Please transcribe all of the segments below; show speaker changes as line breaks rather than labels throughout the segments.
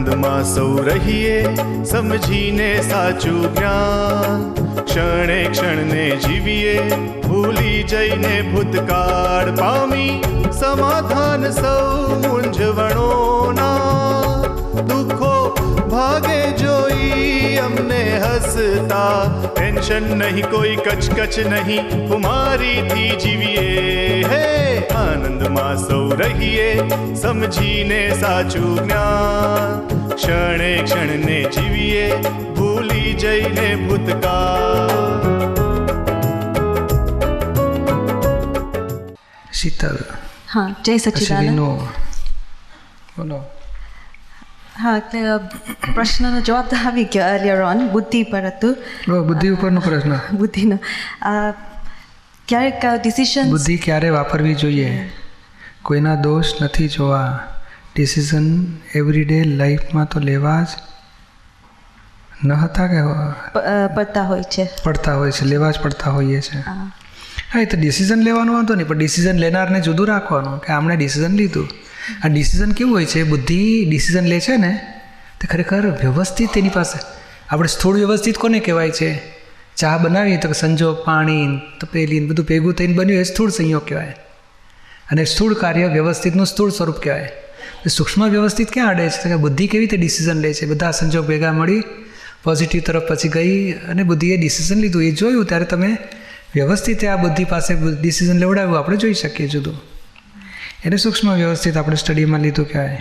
આનંદમાં સૌ રહીએ સમજીને સાચું જ્ઞાન, ક્ષણે ક્ષણને જીવીએ ભૂલી જઈને ભૂતકાળ પામી, સમાધાન સૌ મૂંઝવણોના, દુઃખો ભાગે જોઈ અમને હસતા, ટેન્શન નહીં કોઈ કચકચ નહીં કુમારીથી જીવીએ, હે આનંદમાં સૌ રહીએ સમજીને સાચું જ્ઞાન, ક્ષણે ક્ષણને જીવીએ ભૂલી જઈને ભૂતકાળ.
શીતલ.
હા, જય સચ્ચિદાનંદ.
બોલો.
હા, એટલે પ્રશ્નનો જવાબ તો આવી ગયો અર્લિયર ઓન, બુદ્ધિ પર હતું.
બુદ્ધિ ઉપરનો પ્રશ્ન.
બુદ્ધિનો ક્યારેક ડિસિઝન,
બુદ્ધિ ક્યારે વાપરવી જોઈએ? કોઈના દોષ નથી જોવા, ડિસિઝન એવરીડે લાઈફમાં તો લેવા જ ન હતા કે
પડતા હોય છે,
લેવા જ પડતા હોઈએ છે. હા, એ તો ડિસિઝન લેવાનો વાંધો નહીં, પણ ડિસિઝન લેનારને જુદું રાખવાનું કે આમણે ડિસિઝન લીધું. આ ડિસિઝન કેવું હોય છે, બુદ્ધિ ડિસિઝન લે છે ને તે ખરેખર વ્યવસ્થિત એની પાસે. આપણે સ્થૂળ વ્યવસ્થિત કોને કહેવાય છે? ચા બનાવીએ તો સંજોગ, પાણી, તપેલી બધું ભેગું થઈને બન્યું એ સ્થૂળ સંયોગ કહેવાય, અને સ્થૂળ કાર્ય વ્યવસ્થિતનું સ્થૂળ સ્વરૂપ કહેવાય. સૂક્ષ્મ વ્યવસ્થિત ક્યાં અડે છે કે બુદ્ધિ કેવી રીતે ડિસિઝન લે છે? બધા સંજોગ ભેગા મળી પોઝિટિવ તરફ પછી ગઈ અને બુદ્ધિએ ડિસિઝન લીધું. એ જોયું ત્યારે તમે વ્યવસ્થિત આ બુદ્ધિ પાસે ડિસિઝન લેવડાવ્યું આપણે જોઈ શકીએ જુદું. એટલે સૂક્ષ્મ વ્યવસ્થિત આપણે સ્ટડીમાં લીધું કહેવાય.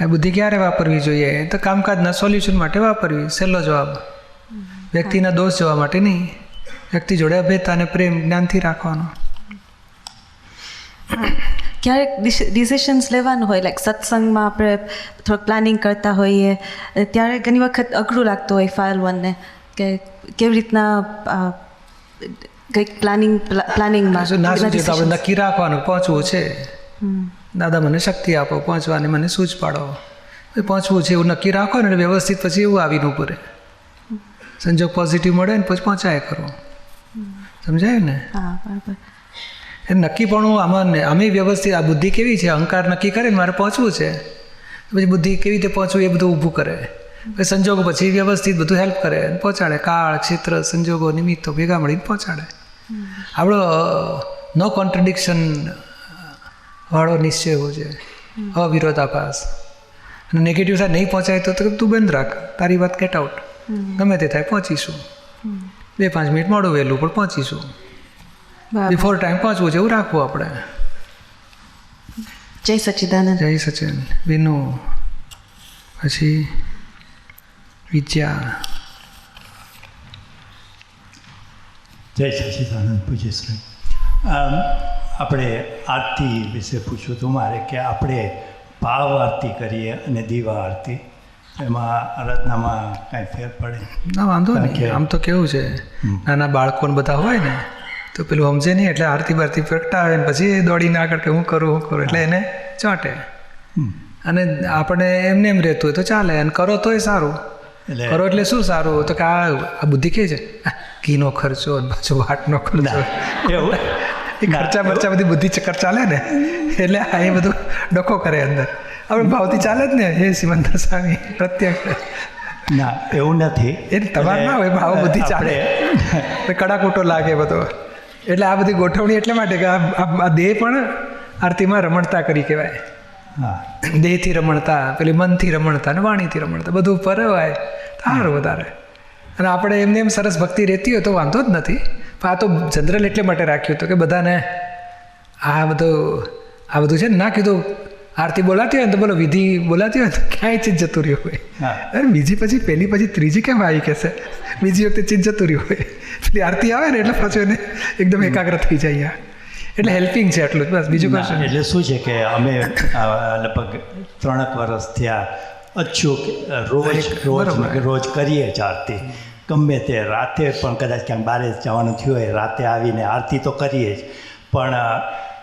આ બુદ્ધિ ક્યારે વાપરવી જોઈએ? તો કામકાજના સોલ્યુશન માટે વાપરવી. સહેલો જવાબ. વ્યક્તિના દોષ જોવા માટે નહીં, વ્યક્તિ જોડે અભેદતા અને પ્રેમ જ્ઞાનથી રાખવાનો.
ક્યારેક ડિસિઝન્સ લેવાનું હોય, લાઈક સત્સંગમાં આપણે થોડુંક પ્લાનિંગ કરતા હોઈએ ત્યારે ઘણી વખત અઘરું લાગતું હોય ફાઇલ વનને કે કેવી રીતના કંઈક પ્લાનિંગમાં
આપણે નક્કી રાખવાનું પહોંચવું છે. દાદા મને શક્તિ આપો પહોંચવાની, મને સૂચ પાડો, પહોંચવું છે એવું નક્કી રાખો ને વ્યવસ્થિત પછી એવું આવીને ઉપરે સંજોગ પોઝિટિવ મળે ને પછી પહોંચાય કરો. સમજાયું ને?
હા, બરાબર.
એ નક્કીપણું આમાં અમે વ્યવસ્થિત. આ બુદ્ધિ કેવી છે? અહંકાર નક્કી કરે ને મારે પહોંચવું છે, પછી બુદ્ધિ કેવી રીતે પહોંચવું એ બધું ઊભું કરે, પછી સંજોગો પછી વ્યવસ્થિત બધું હેલ્પ કરે, પહોંચાડે. કાળ, ક્ષેત્ર, સંજોગો, નિમિત્તો ભેગા મળીને પહોંચાડે. આપણો નો કોન્ટ્રડિક્શન વાળો નિશ્ચય હોવો જોઈએ, અવિરોધાભાસ. અને નેગેટિવ સાઈડ નહીં પહોંચાય તો તું બંધ રાખ, તારી વાત ગેટ આઉટ. ગમે તે થાય પહોંચીશું, 2-5 મિનિટ મોડું વહેલું પણ પહોંચીશું, બિફોર ટાઈમ પહોંચવું છે એવું રાખવું આપણે.
જય સચ્ચિદાનંદ.
જય સચિન. વિનુ, પછી વિદ્યા.
જય સચ્ચિદાનંદ પૂજ્યશ્રી. આપણે આરતી વિશે પૂછ્યું હતું મારે કે આપણે ભાવ આરતી કરીએ અને દીવા આરતી, એમાં આરાધનામાં કાંઈ ફેર પડે?
ના, વાંધો નહીં. આમ તો કેવું છે, નાના બાળકોને બધા હોય ને તો પેલું સમજે નહીં એટલે આરતી બારતી પ્રગટાવે ને પછી દોડીને આગળ કે હું કરું એટલે એને ચોંટે. અને આપણે એમને એમ રહેતું હોય તો ચાલે, અને કરો તોય સારું. કરો એટલે શું સારું? તો કે આ બુદ્ધિ કે છે ઘીનો ખર્ચો, પાછો વાટનો ખર્ચો,
એવું
એ ખર્ચા બરચા બધી બુદ્ધિ ચક્કર ચાલે ને એટલે આ એ બધું ડખો કરે અંદર. આપણે ભાવથી ચાલે જ ને. હે સિમંદર સ્વામી પ્રત્યક્ષ.
ના, એવું નથી.
એ તમારે ના હોય, ભાવ બુદ્ધિ ચાલે, કડાકોટો લાગે બધો. એટલે આ બધી ગોઠવણી એટલે માટે કે આ દેહ પણ આરતીમાં રમણતા કરી કહેવાય.
હા,
દેહથી રમણતા, પેલી મનથી રમણતા અને વાણીથી રમણતા બધું પરવાય સારું વધારે. અને આપણે એમને એમ સરસ ભક્તિ રહેતી હોય તો વાંધો જ નથી. પણ આ તો જનરલ એટલે માટે રાખ્યું હતું કે બધાને આ બધું છે ને. ના કીધું આરતી બોલાતી હોય ને તો બોલો વિધિ બોલાતી હોય તો ક્યાંય ચીજ જતું રહ્યું હોય. અરે બીજી પછી પહેલી પછી ત્રીજી કેમ આવી કહેશે? બીજી વખતે ચીજ જતું રહ્યું હોય. પેલી આરતી આવે ને એટલે પાછું એને એકદમ એકાગ્ર થઈ જાય. એટલે હેલ્પિંગ છે એટલું જ, બસ બીજું કશું.
એટલે શું છે કે અમે લગભગ 3 વર્ષ થયા અચૂક રોજ કરીએ જ આરતી. ગમે તે રાતે પણ કદાચ ક્યાંક બહાર જવાનું થયું હોય રાતે આવીને આરતી તો કરીએ જ, પણ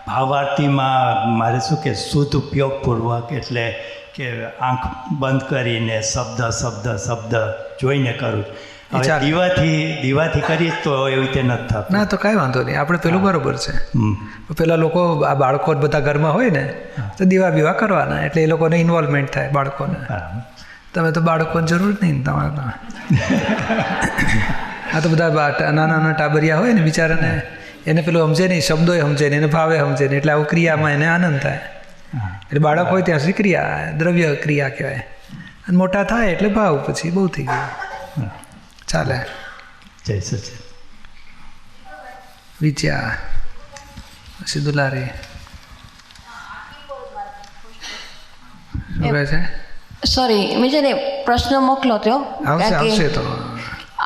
ભાવ આરતીમાં મારે શું કે શુદ્ધ ઉપયોગપૂર્વક, એટલે કે આંખ બંધ કરીને શબ્દ જોઈને કરું. હવે
ચાલે.
દીવાથી કરીએ તો એવી રીતે નથી થતું.
ના તો કાંઈ વાંધો નહીં, આપણે પેલું બરોબર છે. પેલા લોકો આ બાળકો બધા ઘરમાં હોય ને તો દીવા બીવા કરવાના, એટલે એ લોકોને ઇન્વોલ્વમેન્ટ થાય બાળકોને. તમે તો બાળકોને જરૂર નહીં ને તમારે. આ તો બધા નાના નાના ટાબરિયા હોય ને બિચારાને, એને પેલું સમજે નહીં, શબ્દોએ સમજે નહીં, એને ભાવે સમજે નહીં, એટલે આવું ક્રિયામાં એને આનંદ થાય. એટલે બાળક હોય ત્યાં સુધી ક્રિયા, દ્રવ્ય ક્રિયા કહેવાય. અને મોટા થાય એટલે ભાવ, પછી બહુ થઈ ગયું. ચાલે.
જય સચિન.
વિદ્યા પછી દુલારી શું કહે છે?
સોરી, મેં છે ને પ્રશ્ન મોકલો હતો.
આવશે તો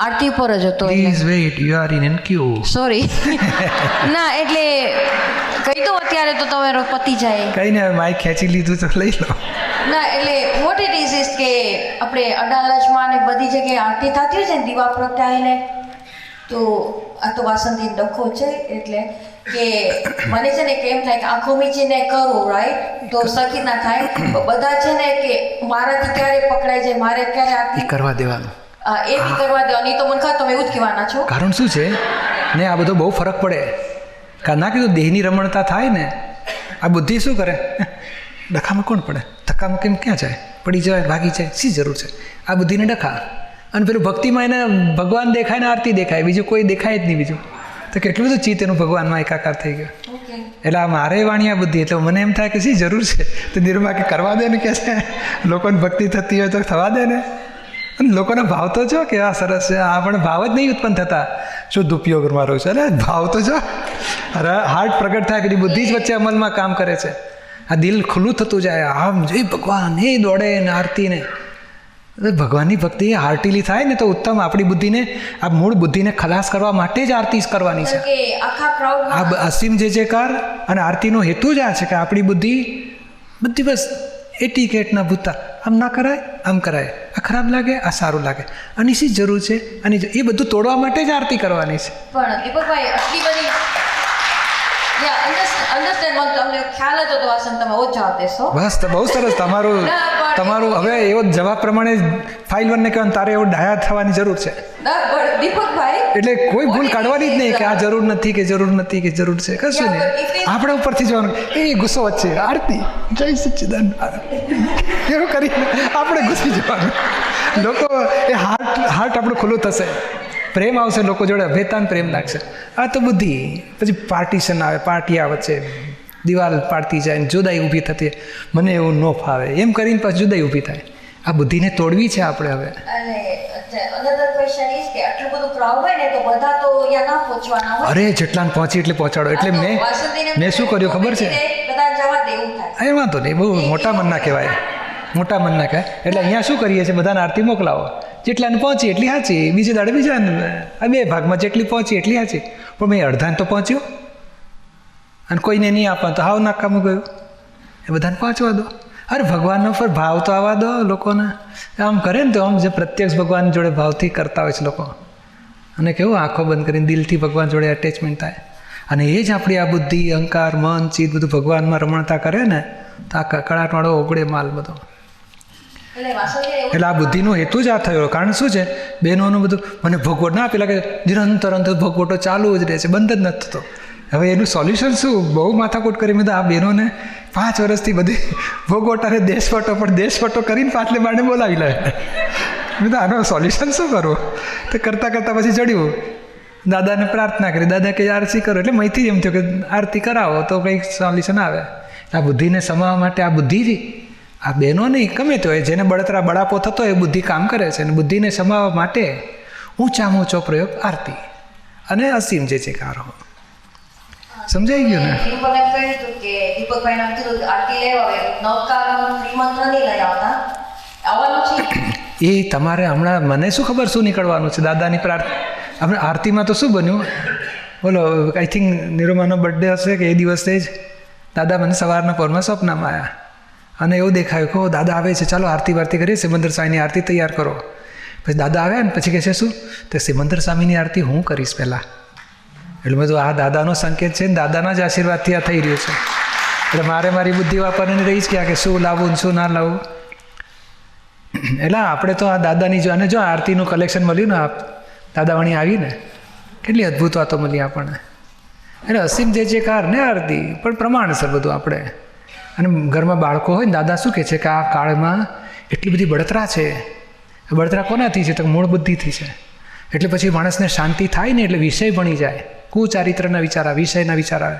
આરતી પર જ હતો.
Please wait, you are in queue.
Sorry. ના એટલે કહી દો અત્યારે તો તમારો પતી જાય.
કઈ ને માઇક ખેંચી લીધું તો લઈ લો.
ના એટલે વોટ ઇટ ઇઝ કે આપણે અડાલજમાં ને બધી જગ્યાએ આરતી થતી હોય છે ને દીવા પ્રગટાવીને, તો આ તો વાસંતી ડખો છે, એટલે કે મને છે ને કેમ થાય કે આંખો મીચીને કરું રાઈટ તો સખી ના થાય. બધા છે ને કે મારાથી ક્યારે પકડાઈ જાય, મારે ક્યારે
એ
આરતી
કરવા દેવાનું,
એ બી કરવા દો. નહીં તો મને ખબર તમે એવું જ કહેવાના છો.
કારણ શું છે ને, આ બધો બહુ ફરક પડે. ના કીધું દેહની રમણતા થાય ને, આ બુદ્ધિ શું કરે, ડખામાં કોણ પડે, ધક્કામાં કેમ ક્યાં જાય, પડી જાય, ભાગી જાય, શી જરૂર છે આ બુદ્ધિને ડખા. અને પેલું ભક્તિમાં એને ભગવાન દેખાય ને આરતી દેખાય, બીજું કોઈ દેખાય જ નહીં બીજું. તો કેટલું બધું ચિત્ત એનું ભગવાનમાં એકાકાર થઈ ગયું. એટલે આ મારે વાણી આ બુદ્ધિ, એટલે મને એમ થાય કે શી જરૂર છે. તો નિર્મા કે કરવા દે ને, કે છે લોકોને ભક્તિ થતી હોય તો થવા દે ને. અને લોકોનો ભાવ તો જો કે આ સરસ છે, આ પણ ભાવ જ નહીં ઉત્પન્ન થતા. શુદ્ધ ઉપયોગ મારો છે, અરે ભાવ તો જો, અરે હાર્ટ પ્રગટ થાય, પેલી બુદ્ધિ જ વચ્ચે અમલમાં કામ કરે છે. આ દિલ ખુલ્લું થતું જાય, આમ જય ભગવાન એ દોડે ને આરતીને. ભગવાનની ભક્તિ હાર્ટીલી થાય ને તો ઉત્તમ. આપણી બુદ્ધિને, આ મૂળ બુદ્ધિને ખલાસ કરવા માટે જ આરતી કરવાની છે.
કે આખા ક્રાઉડમાં
આ અસીમ જે જેકાર અને આરતીનો હેતુ જ આ છે કે આપણી બુદ્ધિ બધી બસ એટીકેટના ભૂતા, આમ ના કરાય, આમ કરાય, આ ખરાબ લાગે, આ સારું લાગે, આની શી જરૂર છે, આની એ બધું તોડવા માટે જ આરતી કરવાની છે.
પણ દીપકભાઈ આટલી બધી અન્ડરસ્ટેન્ડ મને તમને ખ્યાલ હતો તો વાસણ તમે ઓછો જવાબ દેશો.
બસ તો બહુ સરસ. તમારું હવે એવો જવાબ પ્રમાણે ફાઇલ વનને કહેવાનું, તારે એવો ડાયા થવાની જરૂર છે.
ના પણ દીપકભાઈ
એટલે કોઈ ભૂલ કાઢવાની જ નહીં કે આ જરૂર નથી, કે જરૂર નથી, કે જરૂર છે, કશું નહીં. આપણે ઉપરથી જવાનું, એ ગુસ્સો વચ્ચે આરતી જય સચ્ચિદાનંદ એવું કરીને આપણે ઘૂસી જવાનું. લોકો એ હાર્ટ આપણું ખુલ્લું થશે, પ્રેમ આવશે લોકો જોડે, અભેતાન પ્રેમ લાગશે. આ તો બુદ્ધિ પછી પાર્ટીશન આવે, પાર્ટીયા વચ્ચે દિવાલ પાડતી જાય ને જુદાઈ ઊભી થતી. મને એવું ન ફાવે એમ કરીને પાછી જુદાઈ ઊભી થાય. આ બુદ્ધિને તોડવી છે આપણે હવે.
અને અનધર ક્વેશ્ચન ઇઝ કે આટલું બધું ક્રાઉડ હોય ને તો બધા તો અહીંયા ના પહોંચવાના હોય.
અરે જેટલાને પહોંચી એટલે પહોંચાડો. એટલે મેં શું કર્યું ખબર છે,
બધા જવા દેવું થાય.
એ વાંધો નહીં, બહુ મોટા મનના કહેવાય, મોટા મનના કહેવાય. એટલે અહીંયા શું કરીએ છીએ, બધાને આરતી મોકલાવો, જેટલાને પહોંચી એટલી સાચી, બીજે દાડે બીજાને, આ બે ભાગમાં જેટલી પહોંચી એટલી સાચી. પણ મેં અડધાને તો પહોંચ્યું, અને કોઈને નહીં આપવાનું તો હાવ નાકામું ગયું. એ બધાને પહોંચવા દો. અરે ભગવાનનો પર ભાવ તો આવવા દો લોકોને. આમ કરે ને તો આમ જે પ્રત્યક્ષ ભગવાન જોડે ભાવથી કરતા હોય છે લોકો, અને કેવું આંખો બંધ કરીને દિલથી ભગવાન જોડે એટેચમેન્ટ થાય. અને એ જ આપણી આ બુદ્ધિ, અહંકાર, મન, ચિત્ત બધું ભગવાનમાં રમણતા કરે ને તો આ કકડાટવાળો ઓગળે માલ બધો. એટલે આ બુદ્ધિનો હેતુ જ આ થયો. કારણ શું છે, બહેનોનું બધું મને ભોગવટ ના પેલા કે નિરંતર ભોગવટો ચાલુ જ રહે છે, બંધ જ નથી થતો. હવે એનું સોલ્યુશન શું, બહુ માથાકૂટ કરી મેં તો આ બહેનોને 5 વર્ષથી બધી ભોગવટાને દેશવટો પણ દેશવટો કરીને પાછલે બારણે બોલાવી લે. મેં તો આનું સોલ્યુશન શું કરવું? તો કરતાં કરતાં પછી ચડ્યું, દાદાને પ્રાર્થના કરી, દાદા કે આરતી કરો. એટલે મહીથી એમ થયું કે આરતી કરાવો તો કંઈક સોલ્યુશન આવે. આ બુદ્ધિને સમાવવા માટે આ બુદ્ધિ આ બહેનો નહીં, ગમે તે હોય, જેને બળાપો થતો હોય એ બુદ્ધિ કામ કરે છે. અને બુદ્ધિને સમાવવા માટે ઊંચામાં ઊંચો પ્રયોગ આરતી અને અસીમ જે છે કારો. સમજાઈ ગયું ને?
દીપકભાઈ કહ્યું હતું કે દીપકભાઈ નામ કીધું આરતી લેવા આવે નવકારનું નિમંત્રણ નહીં લઈ આવતા, આવવાનું છે.
એ તમારે હમણાં મને શું ખબર શું નીકળવાનું છે દાદાની પ્રાર્થના. આપણે આરતીમાં તો શું બન્યું બોલો, આઈ થિંક નિરૂમાનો બર્થડે હશે કે એ દિવસે જ દાદા મને સવારના પોરમાં સ્વપ્નમાં આવ્યા અને એવું દેખાયું કે દાદા આવે છે, ચાલો આરતી વારતી કરીએ, સિમંદર સ્વામીની આરતી તૈયાર કરો. પછી દાદા આવ્યા ને પછી કહે છે શું, તો સિમંદર સ્વામીની આરતી હું કરીશ પહેલાં. એટલે મેં તો આ દાદાનો સંકેત છે ને દાદાના જ આશીર્વાદથી આ થઈ રહ્યું છે. એટલે મારે મારી બુદ્ધિ વાપરવાની રહી જ ગયા કે શું લાવવું ને શું ના લાવવું. એટલે આપણે તો આ દાદાની જો અને જો આરતીનું કલેક્શન મળ્યું ને દાદાવાણી આવીને કેટલી અદ્ભુત વાતો મળી આપણને. એટલે અસીમ જે કાર ને આરતી પણ પ્રમાણસર બધું આપણે. અને ઘરમાં બાળકો હોય ને દાદા શું કહે છે કે આ કાળમાં એટલી બધી બળતરા છે. બળતરા કોનાથી છે તો મૂળ બુદ્ધિથી છે. એટલે પછી માણસને શાંતિ થાય ને એટલે વિષય ભણી જાય. કુચારિત્રના વિચાર આવે, વિષયના વિચાર આવે.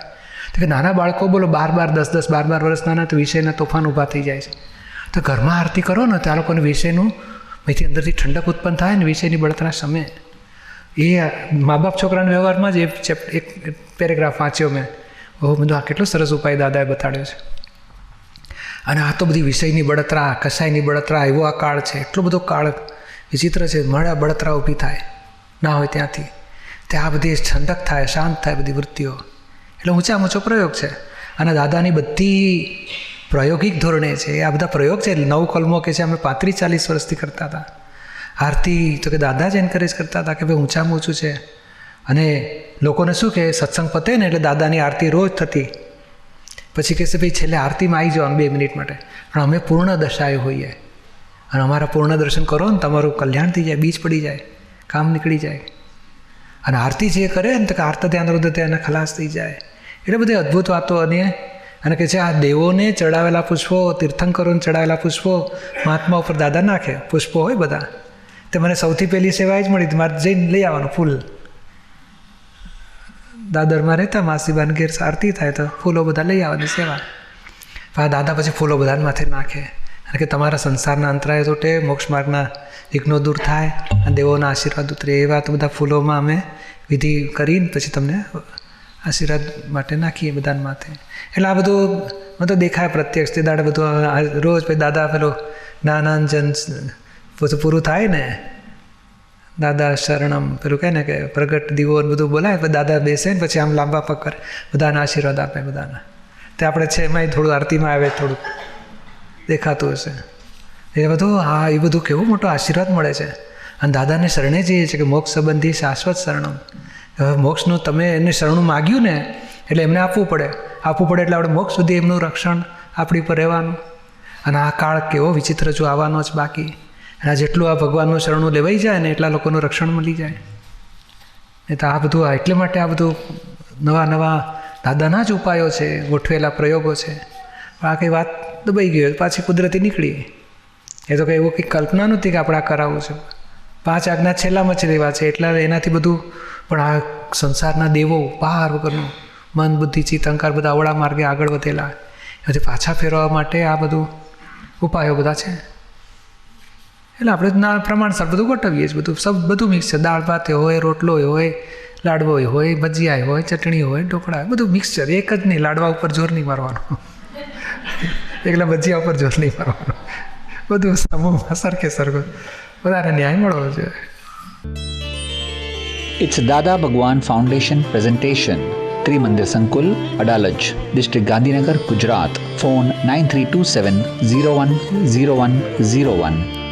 તો કે નાના બાળકો બોલો 12-12, 10-10, 12-12 વર્ષના ના તો વિષયના તોફાન ઊભા થઈ જાય છે. તો ઘરમાં આરતી કરો ને તો આ લોકોને વિષયનું અહીંથી અંદરથી ઠંડક ઉત્પન્ન થાય ને વિષયની બળતરા સમય. એ મા બાપ છોકરાના વ્યવહારમાં જ એક પેરેગ્રાફ વાંચ્યો મેં. ઓહ બધું આ કેટલો સરસ ઉપાય દાદાએ બતાડ્યો છે. અને આ તો બધી વિષયની બળતરા, કસાયની બળતરા, એવો આ કાળ છે. એટલો બધો કાળ વિચિત્ર છે. મળ્યા બળતરા ઊભી થાય ના હોય ત્યાંથી ત્યાં બધી ઠંડક થાય, શાંત થાય બધી વૃત્તિઓ. એટલે ઊંચામાં ઊંચો પ્રયોગ છે. અને દાદાની બધી પ્રાયોગિક ધોરણે છે. આ બધા પ્રયોગ છે. 9 કલમો કે છે અમે 35-40 વર્ષથી કરતા હતા. આરતી તો કે દાદા જ એન્કરેજ કરતા હતા કે ભાઈ ઊંચામાં ઊંચું છે. અને લોકોને શું કે સત્સંગ પતે ને એટલે દાદાની આરતી રોજ થતી. પછી કહેશે ભાઈ છેલ્લે આરતીમાં આવી જવાનું 2 મિનિટ માટે. પણ અમે પૂર્ણ દશાએ હોઈએ અને અમારા પૂર્ણ દર્શન કરો ને તમારું કલ્યાણ થઈ જાય, બીજ પડી જાય, કામ નીકળી જાય. અને આરતી જે કરે ને તો કે આરતા ધ્યાન રુદતે એને ખલાસ થઈ જાય. એટલે બધી અદ્ભુત વાતો. અને કે છે આ દેવોને ચડાવેલા પુષ્પો, તીર્થંકરોને ચડાવેલા પુષ્પો મહાત્મા ઉપર દાદા નાખે. પુષ્પો હોય બધા. તે મને સૌથી પહેલી સેવા જ મળી. મારે જઈને લઈ આવવાનું ફૂલ. દાદરમાં રહેતા માસીબાન ઘેર આરતી થાય તો ફૂલો બધા લઈ આવવાની સેવા. દાદા પછી ફૂલો બધા માથે નાખે. અને કે તમારા સંસારના અંતરાય તૂટે, મોક્ષ માર્ગના વિઘ્નો દૂર થાય અને દેવોના આશીર્વાદ ઉતરે. એવા તો બધા ફૂલોમાં અમે વિધિ કરીને પછી તમને આશીર્વાદ માટે નાખીએ બધાને માથે. એટલે આ બધું મને તો દેખાય પ્રત્યક્ષ. તે દાડે બધું રોજ પછી દાદા પેલો જ્ઞાનાંજન બધું પૂરું થાય ને, દાદા શરણમ પેલું કહે ને કે પ્રગટ દીવો બધું બોલાય. પછી દાદા બેસે ને પછી આમ લાંબા પગ કરે, બધાને આશીર્વાદ આપે બધાને. તે આપણે છે એમાંય થોડું આરતીમાં આવે થોડુંક દેખાતું હશે. એ બધું હા એ બધું કેવો મોટો આશીર્વાદ મળે છે. અને દાદાને શરણે જઈએ છીએ કે મોક્ષ સંબંધી શાશ્વત શરણમ. હવે મોક્ષનું તમે એને શરણું માગ્યું ને એટલે એમને આપવું પડે. આપવું પડે એટલે આપણે મોક્ષ સુધી એમનું રક્ષણ આપણી પર રહેવાનું. અને આ કાળ કેવો વિચિત્ર જો આવવાનો જ બાકી. અને આ જેટલું આ ભગવાનનું શરણું લેવાઈ જાય ને એટલા લોકોનું રક્ષણ મળી જાય. એ તો આ બધું એટલે માટે આ બધું નવા દાદાના જ ઉપાયો છે, ગોઠવેલા પ્રયોગો છે. પણ આ કંઈ વાત દબાઈ ગઈ હોય પાછી કુદરતી નીકળી. એ તો કંઈ એવું કંઈ કલ્પના નહોતી કે આપણે આ કરાવવું છે. 5 આજ્ઞા છેલ્લામાં છેલ્લા છે એટલે એનાથી બધું. પણ આ સંસારના દેવો પાર વગરનું મન, બુદ્ધિ, ચિત્ત, અહંકાર બધા અવળા માર્ગે આગળ વધેલા. એમાંથી પાછા ફેરવવા માટે આ બધું ઉપાયો બધા છે. એટલે આપણે પ્રમાણસર બધું ગોઠવીએ છીએ. બધું મિક્સ છે. દાળ ભાત હોય, રોટલો હોય, લાડવો હોય, ભજીયા હોય, ચટણી હોય, ઢોકળા હોય, બધું મિક્સચર. એક જ નહીં, લાડવા ઉપર જોર નહીં મારવાનું, એકલા ભજીયા ઉપર જોર નહીં મારવાનું. બધું સમૂહમાં સરખે સરખો વધારે ન્યાય મળવો જોઈએ.
It's Dada Bhagwan Foundation presentation. Trimandir Sankul, Adalaj, District Gandhinagar, Gujarat. Phone 9327 010101.